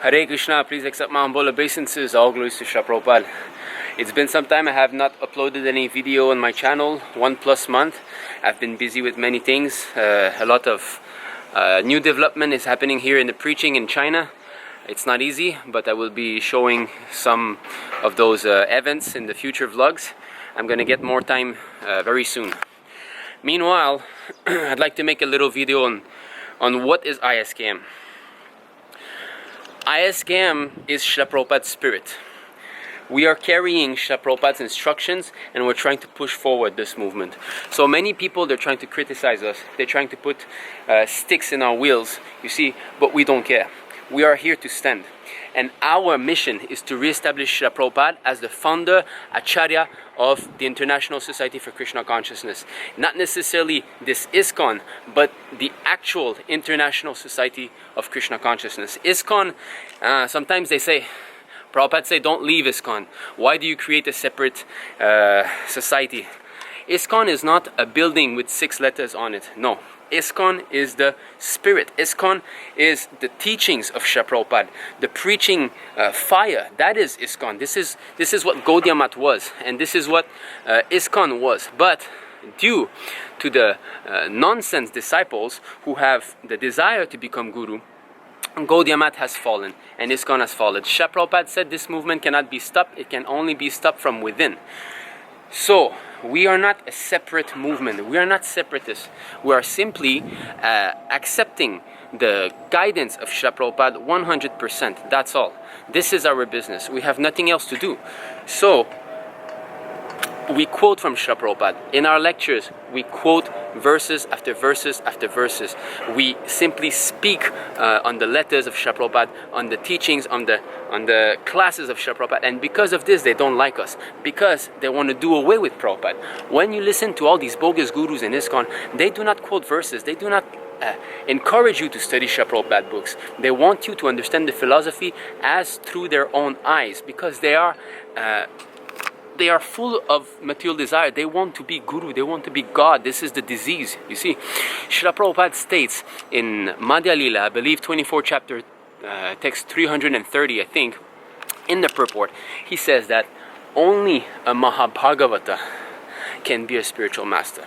Hare Krishna, please accept my humble obeisances. All glories to Srila Prabhupada. It's been some time. I have not uploaded any video on my channel, 1+ month. I've been busy with many things. A lot of new development is happening here in the preaching in China. It's not easy, but I will be showing some of those events in the future vlogs. I'm gonna get more time very soon. Meanwhile, I'd like to make a little video on what is ISKM. ISKM is Srila Prabhupada's spirit. We are carrying Srila Prabhupada's instructions and we're trying to push forward this movement. So many people, they're trying to criticize us. They're trying to put sticks in our wheels, you see, but we don't care. We are here to stand. And our mission is to re-establish Srila Prabhupada as the founder, Acharya of the International Society for Krishna Consciousness. Not necessarily this ISKCON, but the actual International Society of Krishna Consciousness. ISKCON, sometimes they say, Prabhupada say, don't leave ISKCON. Why do you create a separate society? ISKCON is not a building with 6 letters on it. No. ISKCON is the spirit. ISKCON is the teachings of Srila Prabhupada, the preaching fire. That is ISKCON. This is what Gaudiya Math was, and this is what ISKCON was. But due to the nonsense disciples who have the desire to become guru, Gaudiya Math has fallen, and ISKCON has fallen. Srila Prabhupada said this movement cannot be stopped. It can only be stopped from within. So, we are not a separate movement. We are not separatists. We are simply accepting the guidance of Srila Prabhupada 100%. That's all. This is our business. We have nothing else to do. So, we quote from Srila Prabhupada. In our lectures, we quote verses after verses after verses. We simply speak on the letters of Srila Prabhupada, on the teachings, on the classes of Srila Prabhupada. And because of this, they don't like us. Because they want to do away with Prabhupada. When you listen to all these bogus gurus in ISKCON, they do not quote verses. They do not encourage you to study Srila Prabhupada books. They want you to understand the philosophy as through their own eyes. Because they are full of material desire. They want to be guru. They want to be God. This is the disease. You see, Srila Prabhupada states in Madhya Lila, I believe 24 chapter, text 330, I think, in the purport, he says that only a Mahabhagavata can be a spiritual master.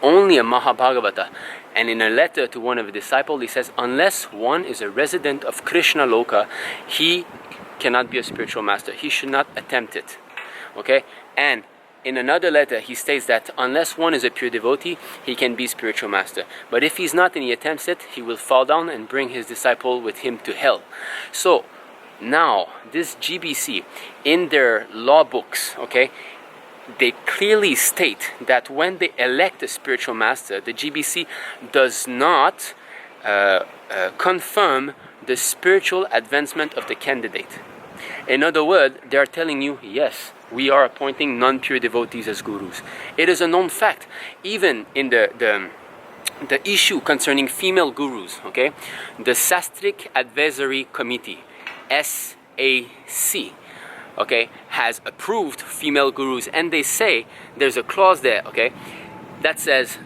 Only a Mahabhagavata. And in a letter to one of his disciples, he says, unless one is a resident of Krishna Loka, he cannot be a spiritual master. He should not attempt it. Okay, and in another letter he states that unless one is a pure devotee, he can be spiritual master. But if he's not and he attempts it, he will fall down and bring his disciple with him to hell. So now this GBC, in their law books, okay, they clearly state that when they elect a spiritual master, the GBC does not confirm the spiritual advancement of the candidate. In other words, they are telling you, yes, we are appointing non-pure devotees as gurus. It is a known fact. Even in the issue concerning female gurus, okay, the Sastric Advisory Committee, SAC, okay, has approved female gurus, and they say there's a clause there, okay, that says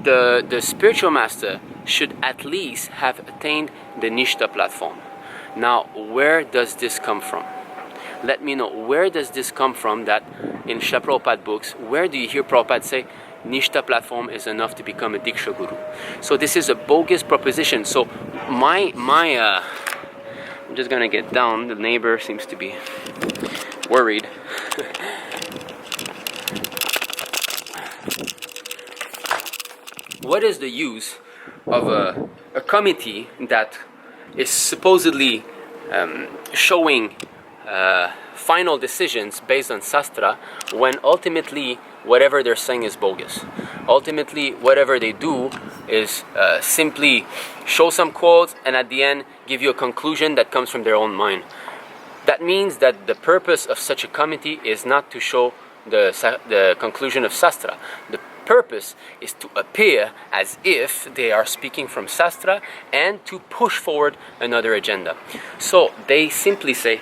the spiritual master should at least have attained the Nishta platform. Now, where does this come from? Let me know, where does this come from that in Srila Prabhupada books, where do you hear Prabhupada say Nishta platform is enough to become a Diksha Guru? So this is a bogus proposition. So I'm just gonna get down. The neighbor seems to be worried. What is the use of a committee that is supposedly showing final decisions based on Sastra, when ultimately whatever they're saying is bogus? Ultimately whatever they do is simply show some quotes and at the end give you a conclusion that comes from their own mind. That means that the purpose of such a committee is not to show the conclusion of Sastra. The purpose is to appear as if they are speaking from Sastra and to push forward another agenda. So they simply say,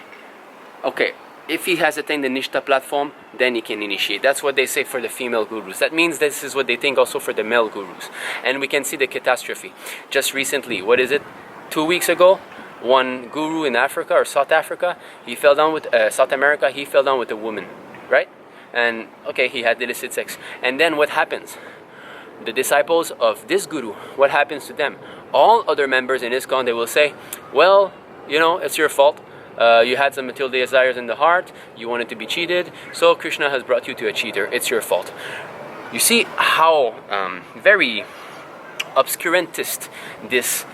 okay, if he has attained the Nishta platform, then he can initiate. That's what they say for the female gurus. That means this is what they think also for the male gurus. And we can see the catastrophe. Just recently, what is it? 2 weeks ago, one guru in Africa or South Africa, he fell down with South America, he fell down with a woman, right? And okay, he had illicit sex. And then what happens? The disciples of this guru, what happens to them? All other members in ISKCON, they will say, well, you know, it's your fault. You had some material desires in the heart, you wanted to be cheated, so Krishna has brought you to a cheater, it's your fault. You see how very obscurantist this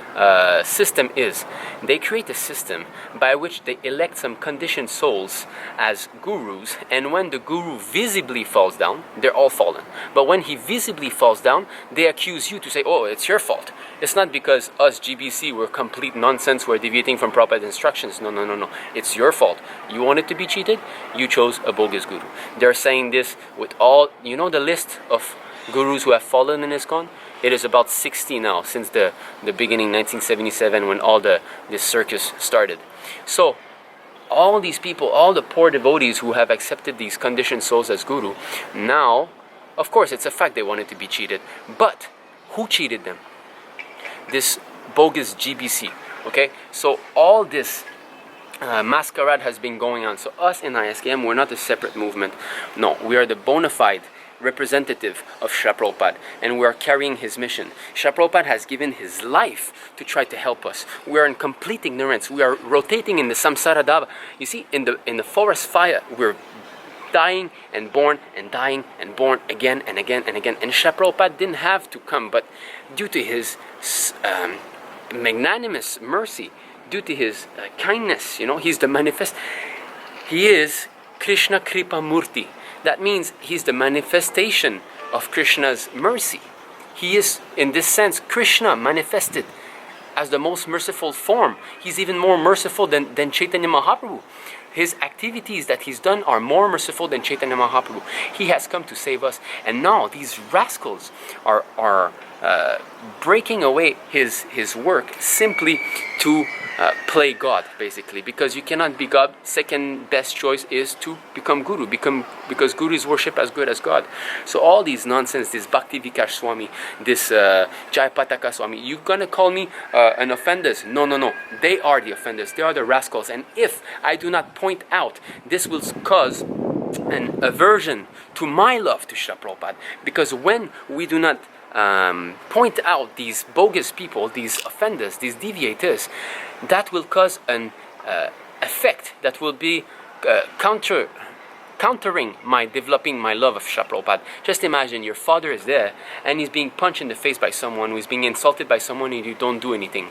system is. They create a system by which they elect some conditioned souls as gurus, and when the guru visibly falls down, they're all fallen. But when he visibly falls down, they accuse you to say, oh, it's your fault. It's not because us GBC were complete nonsense, we're deviating from Prabhupada's instructions. No. It's your fault. You wanted to be cheated, you chose a bogus guru. They're saying this with all, you know, the list of gurus who have fallen in ISKCON? It is about 60 now, since the beginning, 1977, when all this circus started. So, all these people, all the poor devotees who have accepted these conditioned souls as guru, now, of course, it's a fact they wanted to be cheated. But, who cheated them? This bogus GBC, okay? So, all this masquerade has been going on. So, us in ISKM, we're not a separate movement. No, we are the bona fide representative of Srila Prabhupada, and we are carrying his mission. Srila Prabhupada has given his life to try to help us. We are in complete ignorance. We are rotating in the samsara dava. You see, in the forest fire, we're dying and born and dying and born again and again and again. And Srila Prabhupada didn't have to come, but due to his magnanimous mercy, due to his kindness, you know, he's the manifest. He is Krishna Kripa Murti. That means he's the manifestation of Krishna's mercy. He is, in this sense, Krishna manifested as the most merciful form. He's even more merciful than Chaitanya Mahaprabhu. His activities that he's done are more merciful than Chaitanya Mahaprabhu. He has come to save us. And now these rascals are breaking away his work simply to play God, basically, because you cannot be God. Second best choice is to become guru, because guru is worship as good as God. So all these nonsense, this Bhakti Vikash Swami, this Jai Pataka Swami, you're gonna call me an offenders? No. They are the offenders. They are the rascals. And if I do not point out, this will cause an aversion to my love to Srila Prabhupada, because when we do not point out these bogus people, these offenders, these deviators, that will cause an effect that will be countering my developing my love of Srila Prabhupada. Just imagine your father is there and he's being punched in the face by someone, who's being insulted by someone, and you don't do anything.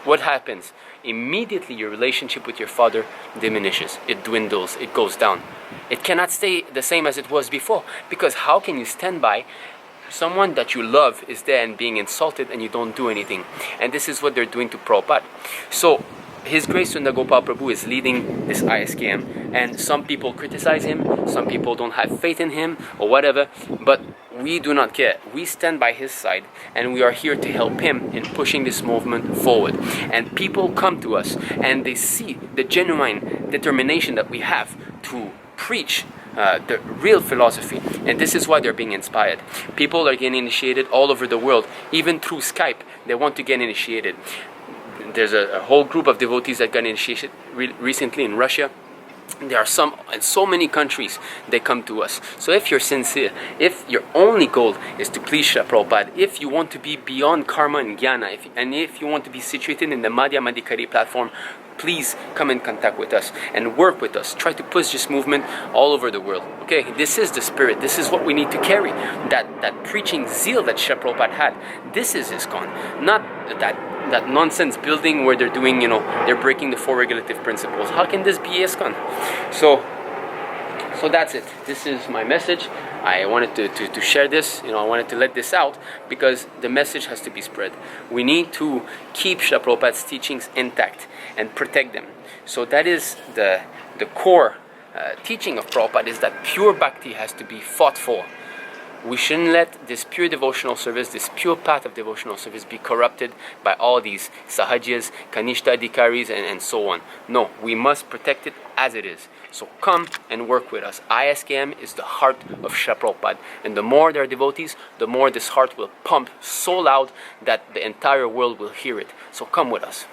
What happens? Immediately your relationship with your father diminishes, it dwindles, it goes down. It cannot stay the same as it was before, because how can you stand by someone that you love is there and being insulted and you don't do anything? And this is what they're doing to Prabhupada. So His Grace Sundar Gopal Prabhu is leading this ISKM, and some people criticize him, some people don't have faith in him or whatever, but we do not care. We stand by his side, and we are here to help him in pushing this movement forward. And people come to us and they see the genuine determination that we have to preach the real philosophy, and this is why they're being inspired. People are getting initiated all over the world, even through Skype. They want to get initiated. There's a whole group of devotees that got initiated recently in Russia. There are some in so many countries. They come to us. So if you're sincere, if your only goal is to please Srila Prabhupada, if you want to be beyond karma and jnana, if you want to be situated in the Madhya Madhikari platform, please come in contact with us and work with us. Try to push this movement all over the world. Okay, this is the spirit. This is what we need to carry. That preaching zeal that Srila Prabhupada had. This is ISKCON, not that nonsense building where they're doing, they're breaking the 4 regulative principles. How can this be ISKCON? So that's it. This is my message. I wanted to share this. I wanted to let this out because the message has to be spread. We need to keep Srila Prabhupada's teachings intact and protect them. So that is the core teaching of Prabhupada, is that pure bhakti has to be fought for. We shouldn't let this pure devotional service, this pure path of devotional service, be corrupted by all these sahajyas, kanishta adhikaris, and so on. No, we must protect it as it is. So come and work with us. ISKM is the heart of Srila Prabhupada. And the more there are devotees, the more this heart will pump so loud that the entire world will hear it. So come with us.